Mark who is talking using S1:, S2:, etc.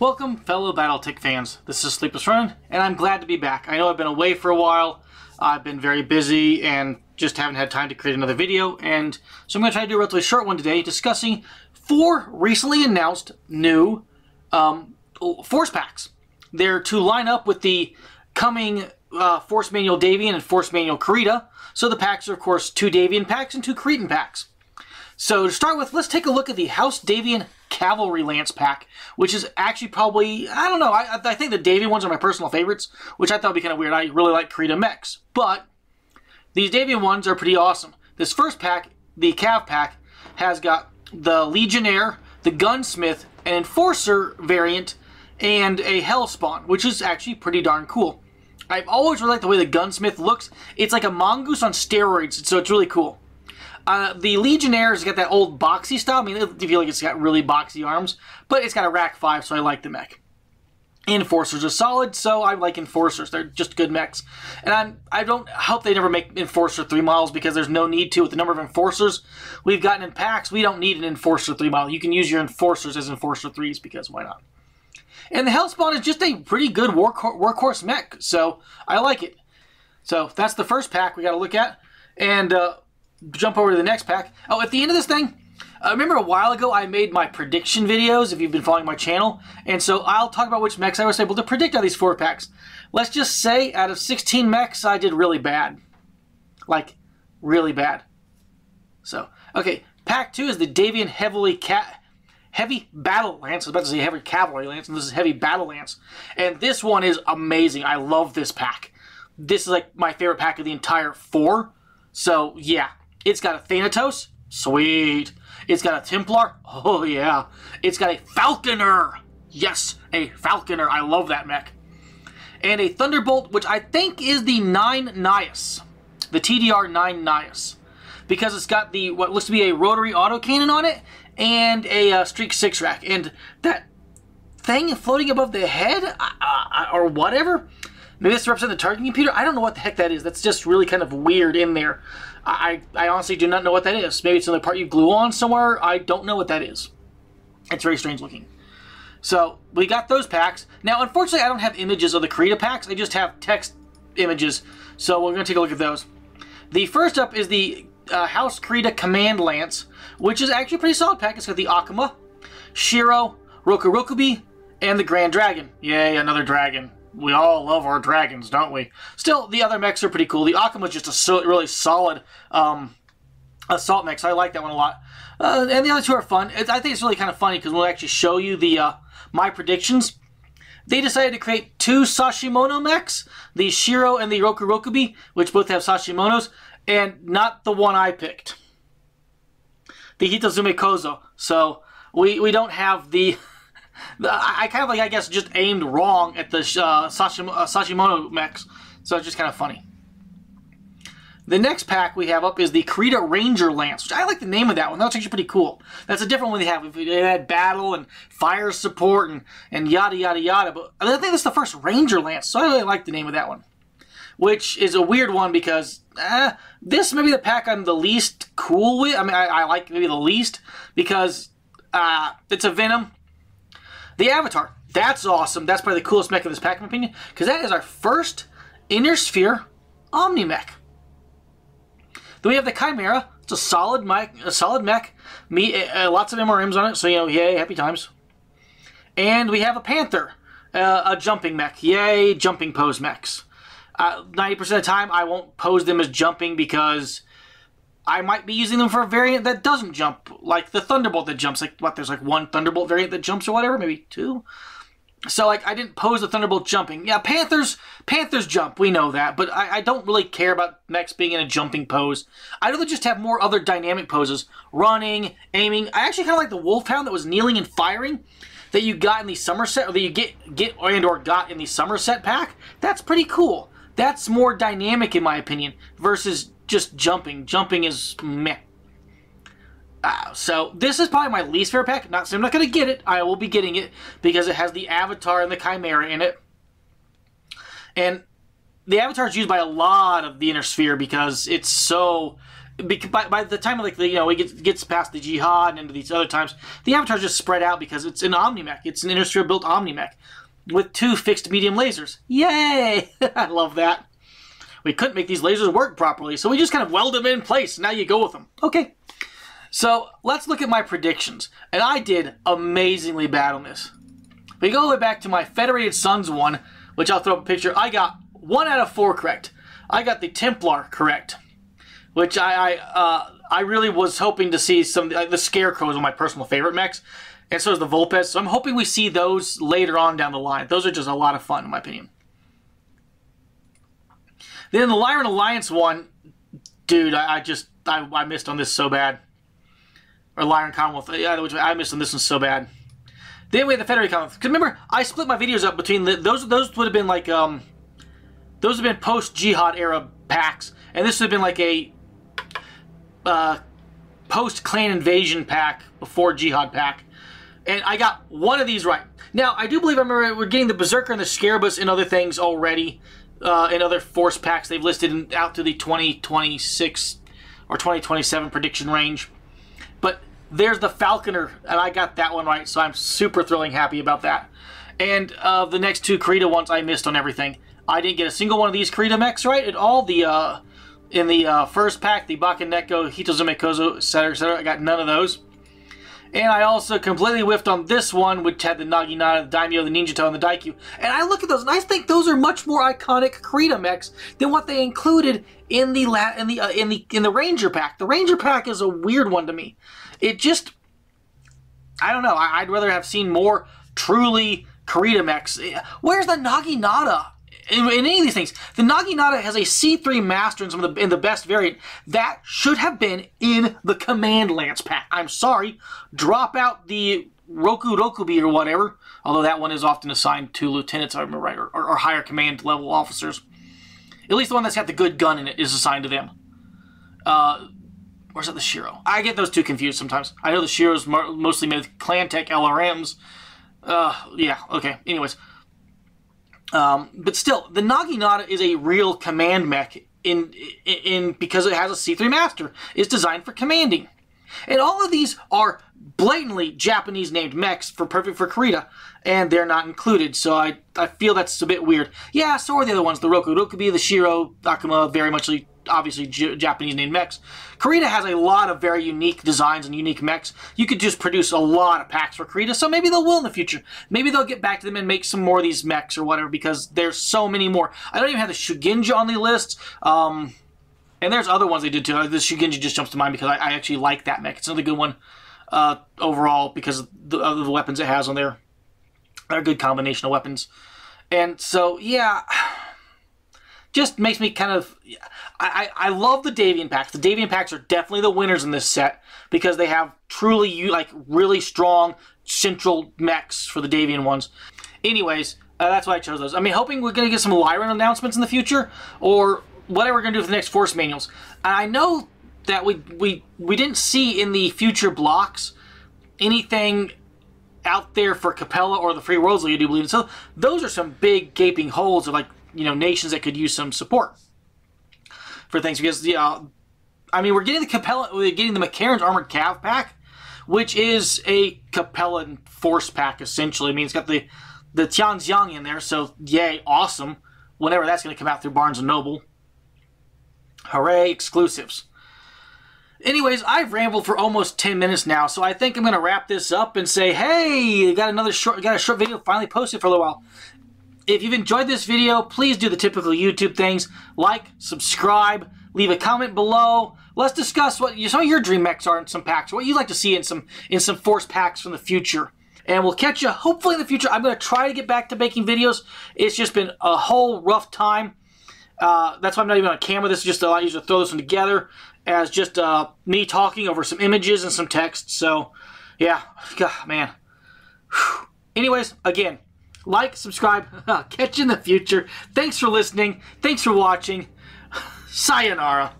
S1: Welcome, fellow Battletech fans. This is SleeplessRonin, and I'm glad to be back. I know I've been away for a while. I've been very busy and just haven't had time to create another video, and so I'm going to try to do a relatively short one today discussing 4 recently announced new force packs. They're to line up with the coming Force Manual Davion and Force Manual Kurita. So the packs are, of course, 2 Davion packs and 2 Kuritan packs. So to start with, let's take a look at the House Davion Cavalry Lance pack, which is actually probably, I don't know, I think the Davion ones are my personal favorites, which I thought would be kind of weird. I really like Kurita mechs, but these Davion ones are pretty awesome. This first pack, the Cav pack, has got the Legionnaire, the Gunsmith, an Enforcer variant, and a Hellspawn, which is actually pretty darn cool. I've always really liked the way the Gunsmith looks. It's like a mongoose on steroids, so it's really cool. The Legionnaire has got that old boxy style. I mean, I feel like it's got really boxy arms, but it's got a rack 5, so I like the mech. Enforcers are solid, so I like Enforcers. They're just good mechs. And I don't hope they never make Enforcer 3 models because there's no need to. With the number of Enforcers we've gotten in packs, we don't need an Enforcer 3 model. You can use your Enforcers as Enforcer 3s because why not? And the Hellspawn is just a pretty good workhorse mech, so I like it. So that's the first pack we got to look at. And jump over to the next pack. Oh, at the end of this thing, remember a while ago I made my prediction videos, if you've been following my channel, and so I'll talk about which mechs I was able to predict out of these 4 packs. Let's just say, out of 16 mechs, I did really bad. Like, really bad. So, okay, pack 2 is the Davion Heavy Battle Lance. I was about to say Heavy Cavalry Lance, and this is Heavy Battle Lance. And this one is amazing. I love this pack. This is like my favorite pack of the entire 4. So, yeah. It's got a Thanatos. Sweet. It's got a Templar. Oh, yeah. It's got a Falconer. Yes, a Falconer. I love that mech. And a Thunderbolt, which I think is the 9 Nias. The TDR 9 Nias. Because it's got the what looks to be a rotary autocannon on it and a Streak 6 rack. And that thing floating above the head or whatever, maybe that's representing the targeting computer. I don't know what the heck that is. That's just really kind of weird in there. I honestly do not know what that is. Maybe it's another part you glue on somewhere. I don't know what that is. It's very strange looking. So, we got those packs. Now, unfortunately, I don't have images of the Kurita packs. I just have text images. So, we're going to take a look at those. The first up is the House Kurita Command Lance, which is actually a pretty solid pack. It's got the Akuma, Shiro, Rokurokubi, and the Grand Dragon. Yay, another dragon. We all love our dragons, don't we? Still, the other mechs are pretty cool. The Akuma is just a really solid assault mech, so I like that one a lot. And the other 2 are fun. I think it's really kind of funny because we'll actually show you the my predictions. They decided to create 2 Sashimono mechs, the Shiro and the Rokurokubi, which both have Sashimonos, and not the one I picked, the Hitozume Kozo. So we don't have the... I kind of like, I guess, just aimed wrong at the Sashimono mechs, so it's just kind of funny. The next pack we have up is the Kurita Ranger Lance, which I like the name of that one. That's actually pretty cool. That's a different one they have. They had battle and fire support and yada yada yada, but I think that's the first Ranger Lance, so I really like the name of that one. Which is a weird one because this may be the pack I'm the least cool with. I mean, I like maybe the least because it's a Venom. The Avatar, that's awesome. That's probably the coolest mech of this pack, in my opinion, because that is our first Inner Sphere Omni mech. Then we have the Chimera. It's a solid mech. Lots of MRMs on it, so, you know, yay, happy times. And we have a Panther, a jumping mech. Yay, jumping pose mechs. 90% of the time, I won't pose them as jumping because I might be using them for a variant that doesn't jump, like the Thunderbolt that jumps. Like, what, there's like 1 Thunderbolt variant that jumps or whatever, maybe 2? So, like, I didn't pose the Thunderbolt jumping. Yeah, Panthers jump, we know that, but I don't really care about mechs being in a jumping pose. I'd rather just have more other dynamic poses. Running, aiming. I actually kind of like the Wolfhound that was kneeling and firing that you got in the Somerset, or that you get or got in the Somerset pack. That's pretty cool. That's more dynamic, in my opinion, versus just jumping. Jumping is meh. So this is probably my least favorite pack. Not saying I'm not going to get it. I will be getting it because it has the Avatar and the Chimera in it. And the Avatar is used by a lot of the Inner Sphere because it's so By the time like it gets past the Jihad and into these other times, the avatars just spread out because it's an Omni-Mech. It's an industrial built Omni-Mech with 2 fixed medium lasers. Yay! I love that. We couldn't make these lasers work properly, so we just kind of weld them in place. Now you go with them. Okay. So let's look at my predictions, and I did amazingly bad on this. We go all the way back to my Federated Suns one, which I'll throw up a picture. I got 1 out of 4 correct. I got the Templar correct, which I really was hoping to see some. The Scarecrow is one of my personal favorite mechs, and so is the Vulpes. So I'm hoping we see those later on down the line. Those are just a lot of fun, in my opinion. Then the Lyran Alliance one, dude, I missed on this so bad. Or Lyran Commonwealth, yeah, I missed on this one so bad. Then we had the Federated Commonwealth. Because remember, I split my videos up between those would have been like those have been post-Jihad era packs, and this would have been like a post-Clan Invasion pack before Jihad pack. And I got one of these right. Now, I do believe I remember we're getting the Berserker and the Scarabus and other things already. In other Force packs they've listed out to the 2026 or 2027 prediction range. But there's the Falconer, and I got that one right, so I'm super thrilling happy about that. And the next 2 Kurita ones I missed on everything. I didn't get a single one of these Kurita mechs right at all. In the first pack, the Bakaneko, Hitozume Kozo, etc., I got none of those. And I also completely whiffed on this one, which had the Naginata, the Daimyo, the Ninjato, and the Daikyu. And I look at those, and I think those are much more iconic Kurita mechs than what they included in the Ranger pack. The Ranger pack is a weird one to me. It just, I don't know. I'd rather have seen more truly Kurita mechs. Where's the Naginata? In any of these things, the Naginata has a C3 Master in the best variant. That should have been in the Command Lance pack. I'm sorry. Drop out the Rokubi or whatever, although that one is often assigned to lieutenants, I remember right, or higher command level officers. At least the one that's got the good gun in it is assigned to them. Or is that the Shiro? I get those two confused sometimes. I know the Shiro's mostly made with Clantech LRMs. Yeah, okay. Anyways. But still, the Naginata is a real command mech because it has a C3 Master. It's designed for commanding. And all of these are blatantly Japanese-named mechs perfect for Kurita, and they're not included, so I feel that's a bit weird. Yeah, so are the other ones, the Rokubi, the Shiro, Akuma, very much obviously Japanese-named mechs. Kurita has a lot of very unique designs and unique mechs. You could just produce a lot of packs for Kurita, so maybe they will in the future. Maybe they'll get back to them and make some more of these mechs or whatever, because there's so many more. I don't even have the Shugenja on the list, and there's other ones they did too. The Shugenja just jumps to mind because I actually like that mech. It's another good one overall because of the weapons it has on there. They're a good combination of weapons. And so, yeah, just makes me kind of... I love the Davion packs. The Davion packs are definitely the winners in this set because they have truly, really strong central mechs for the Davion ones. Anyways, that's why I chose those. I mean, hoping we're going to get some Lyran announcements in the future or whatever we're going to do for the next Force manuals. And I know that we didn't see in the future blocks anything out there for Capella or the Free Worlds League, I do believe. So those are some big gaping holes of nations that could use some support for things because I mean we're getting the McCarran's Armored Cav pack, which is a Capella Force pack essentially. I mean it's got the Tianxiang in there, so yay, awesome. Whenever that's going to come out through Barnes & Noble. Hooray, exclusives. Anyways, I've rambled for almost 10 minutes now, so I think I'm going to wrap this up and say, hey, got a short video finally posted for a little while. If you've enjoyed this video, please do the typical YouTube things. Like, subscribe, leave a comment below. Let's discuss what some of your dream mechs are in some packs, what you'd like to see in some Force packs from the future. And we'll catch you hopefully in the future. I'm going to try to get back to making videos. It's just been a whole rough time. That's why I'm not even on camera. This is just I usually throw this one together as just me talking over some images and some text. So, yeah. God, man. Whew. Anyways, again, like, subscribe. Catch you in the future. Thanks for listening. Thanks for watching. Sayonara.